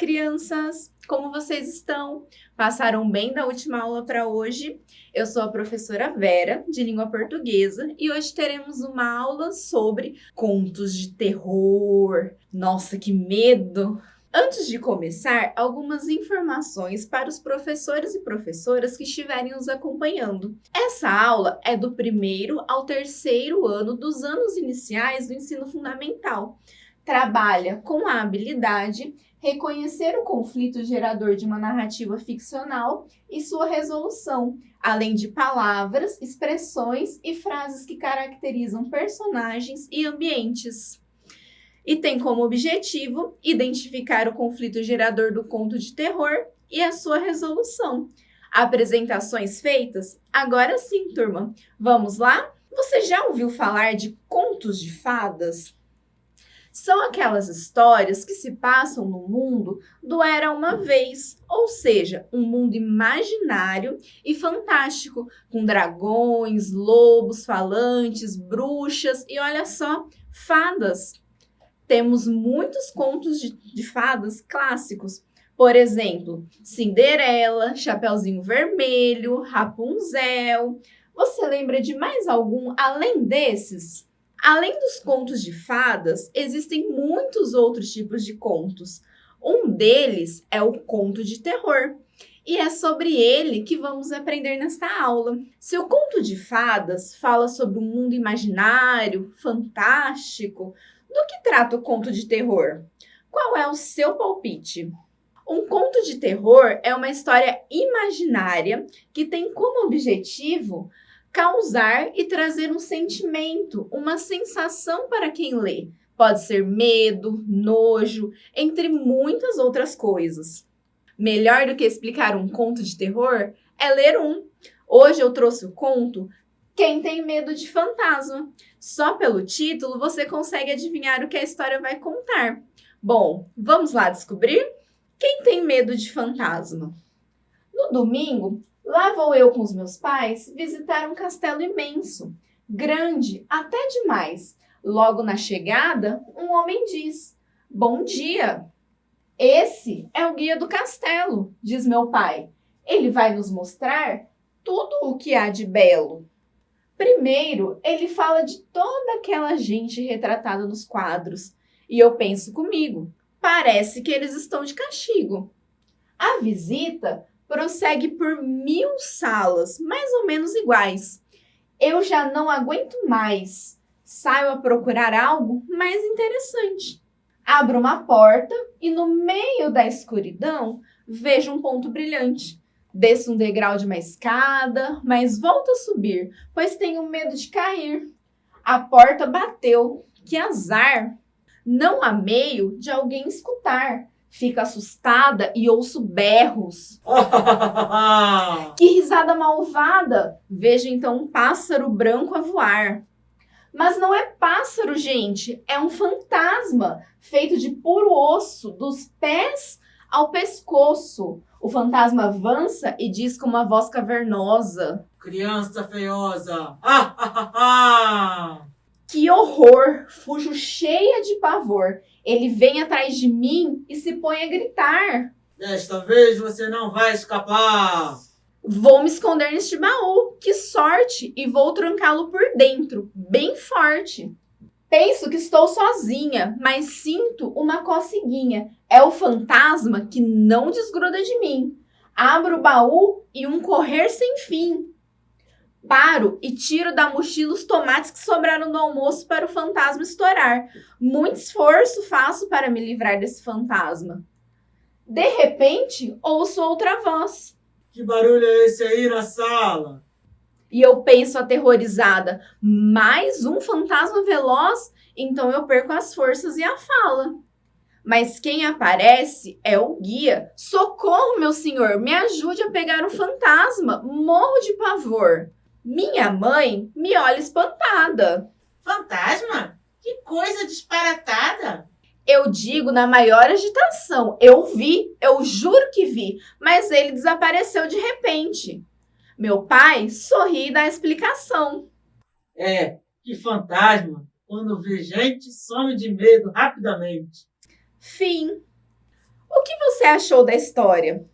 crianças! Como vocês estão? Passaram bem da última aula para hoje? Eu sou a professora Vera, de língua portuguesa, e hoje teremos uma aula sobre contos de terror. Nossa, que medo! Antes de começar, algumas informações para os professores e professoras que estiverem nos acompanhando. Essa aula é do 1º ao 3º ano dos anos iniciais do ensino fundamental. Trabalha com a habilidade reconhecer o conflito gerador de uma narrativa ficcional e sua resolução, além de palavras, expressões e frases que caracterizam personagens e ambientes. E tem como objetivo identificar o conflito gerador do conto de terror e a sua resolução. Apresentações feitas? Agora sim, turma. Vamos lá? Você já ouviu falar de contos de fadas? São aquelas histórias que se passam no mundo do Era Uma Vez, ou seja, um mundo imaginário e fantástico, com dragões, lobos falantes, bruxas e, olha só, fadas. Temos muitos contos de fadas clássicos, por exemplo, Cinderela, Chapeuzinho Vermelho, Rapunzel. Você lembra de mais algum além desses? Além dos contos de fadas, existem muitos outros tipos de contos. Um deles é o conto de terror. E é sobre ele que vamos aprender nesta aula. Se o conto de fadas fala sobre um mundo imaginário, fantástico, do que trata o conto de terror? Qual é o seu palpite? Um conto de terror é uma história imaginária que tem como objetivo causar e trazer um sentimento, uma sensação para quem lê. Pode ser medo, nojo, entre muitas outras coisas. Melhor do que explicar um conto de terror é ler um. Hoje eu trouxe o conto Quem Tem Medo de Fantasma. Só pelo título você consegue adivinhar o que a história vai contar. Bom, vamos lá descobrir? Quem tem medo de fantasma? No domingo, lá vou eu com os meus pais visitar um castelo imenso, grande até demais. Logo na chegada, um homem diz: "Bom dia!" "Esse é o guia do castelo", diz meu pai. "Ele vai nos mostrar tudo o que há de belo." Primeiro, ele fala de toda aquela gente retratada nos quadros. E eu penso comigo, parece que eles estão de castigo. A visita prossegue por 1000 salas, mais ou menos iguais. Eu já não aguento mais. Saio a procurar algo mais interessante. Abro uma porta e no meio da escuridão vejo um ponto brilhante. Desço um degrau de uma escada, mas volto a subir, pois tenho medo de cair. A porta bateu. Que azar! Não há meio de alguém escutar. Fico assustada e ouço berros. Que risada malvada! Vejo então um pássaro branco a voar. Mas não é pássaro, gente, é um fantasma feito de puro osso, dos pés ao pescoço. O fantasma avança e diz com uma voz cavernosa: "Criança feiosa! Que horror! Fujo cheia de pavor. Ele vem atrás de mim e se põe a gritar: Desta vez você não vai escapar!" Vou me esconder neste baú. Que sorte! E vou trancá-lo por dentro, bem forte. Penso que estou sozinha, mas sinto uma coceguinha. É o fantasma que não desgruda de mim. Abro o baú e um correr sem fim. Paro e tiro da mochila os tomates que sobraram do almoço para o fantasma estourar. Muito esforço faço para me livrar desse fantasma. De repente, ouço outra voz. Que barulho é esse aí na sala? E eu penso aterrorizada, mais um fantasma veloz? Então eu perco as forças e a fala. Mas quem aparece é o guia. Socorro, meu senhor, me ajude a pegar o fantasma. Morro de pavor. Minha mãe me olha espantada. Fantasma? Que coisa disparatada! Eu digo na maior agitação. Eu juro que vi, mas ele desapareceu de repente. Meu pai sorri e dá a explicação. Que fantasma, quando vê gente, some de medo rapidamente. Fim. O que você achou da história?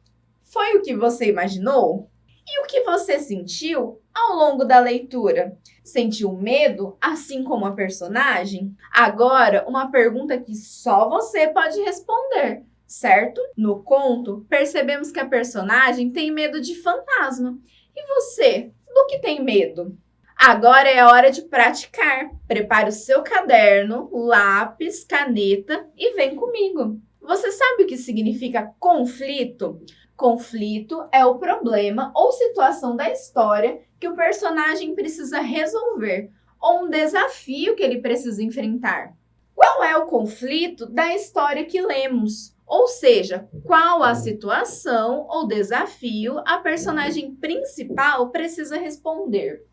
Foi o que você imaginou? E o que você sentiu ao longo da leitura? Sentiu medo, assim como a personagem? Agora, uma pergunta que só você pode responder, certo? No conto, percebemos que a personagem tem medo de fantasma. E você, do que tem medo? Agora é hora de praticar. Prepare o seu caderno, lápis, caneta e vem comigo. Você sabe o que significa conflito? Conflito é o problema ou situação da história que o personagem precisa resolver ou um desafio que ele precisa enfrentar. Qual é o conflito da história que lemos? Ou seja, qual a situação ou desafio a personagem principal precisa responder?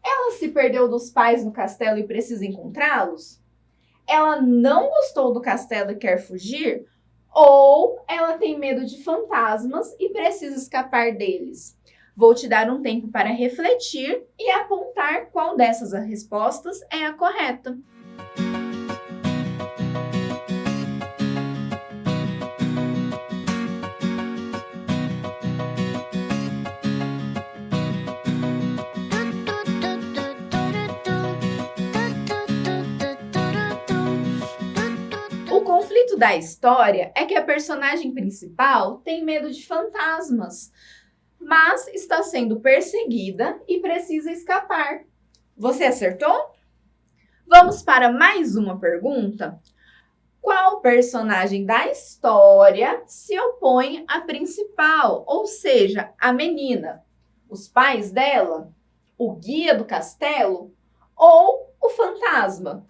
Ela se perdeu dos pais no castelo e precisa encontrá-los? Ela não gostou do castelo e quer fugir? Ou ela tem medo de fantasmas e precisa escapar deles? Vou te dar um tempo para refletir e apontar qual dessas respostas é a correta. O conflito da história é que a personagem principal tem medo de fantasmas, mas está sendo perseguida e precisa escapar. Você acertou? Vamos para mais uma pergunta. Qual personagem da história se opõe à principal, ou seja, a menina? Os pais dela? O guia do castelo? Ou o fantasma?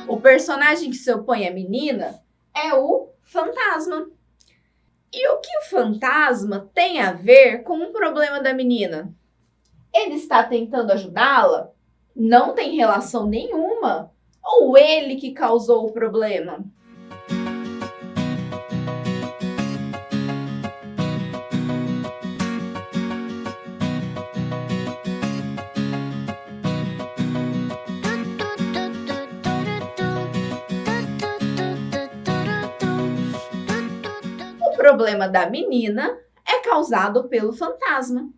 O personagem que se opõe à menina é o fantasma. E o que o fantasma tem a ver com o problema da menina? Ele está tentando ajudá-la? Não tem relação nenhuma? Ou ele que causou o problema? O problema da menina é causado pelo fantasma,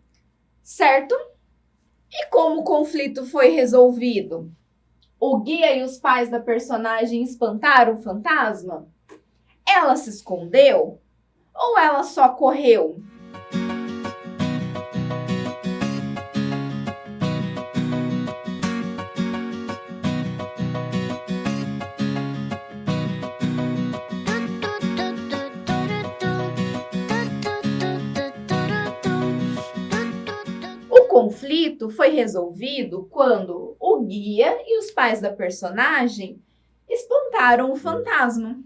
certo? E como o conflito foi resolvido? O guia e os pais da personagem espantaram o fantasma? Ela se escondeu? Ou ela só correu? O conflito foi resolvido quando o guia e os pais da personagem espantaram o fantasma.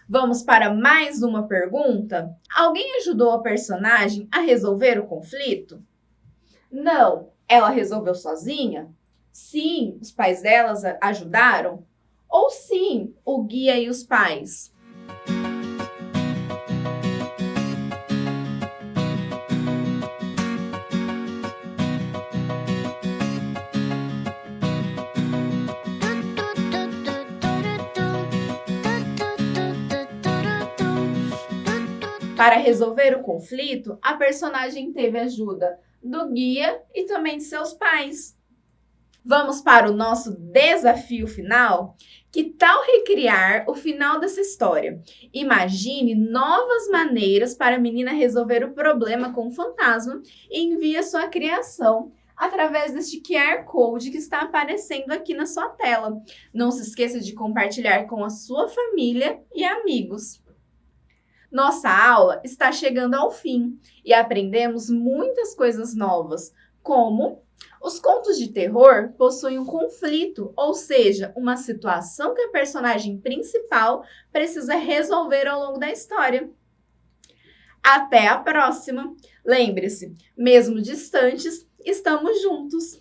Vamos para mais uma pergunta? Alguém ajudou a personagem a resolver o conflito? Não. Ela resolveu sozinha? Sim, os pais delas ajudaram? Ou sim, o guia e os pais? Para resolver o conflito, a personagem teve ajuda do guia e também de seus pais. Vamos para o nosso desafio final? Que tal recriar o final dessa história? Imagine novas maneiras para a menina resolver o problema com o fantasma e envie a sua criação através deste QR Code que está aparecendo aqui na sua tela. Não se esqueça de compartilhar com a sua família e amigos. Nossa aula está chegando ao fim e aprendemos muitas coisas novas, como os contos de terror possuem um conflito, ou seja, uma situação que a personagem principal precisa resolver ao longo da história. Até a próxima! Lembre-se, mesmo distantes, estamos juntos!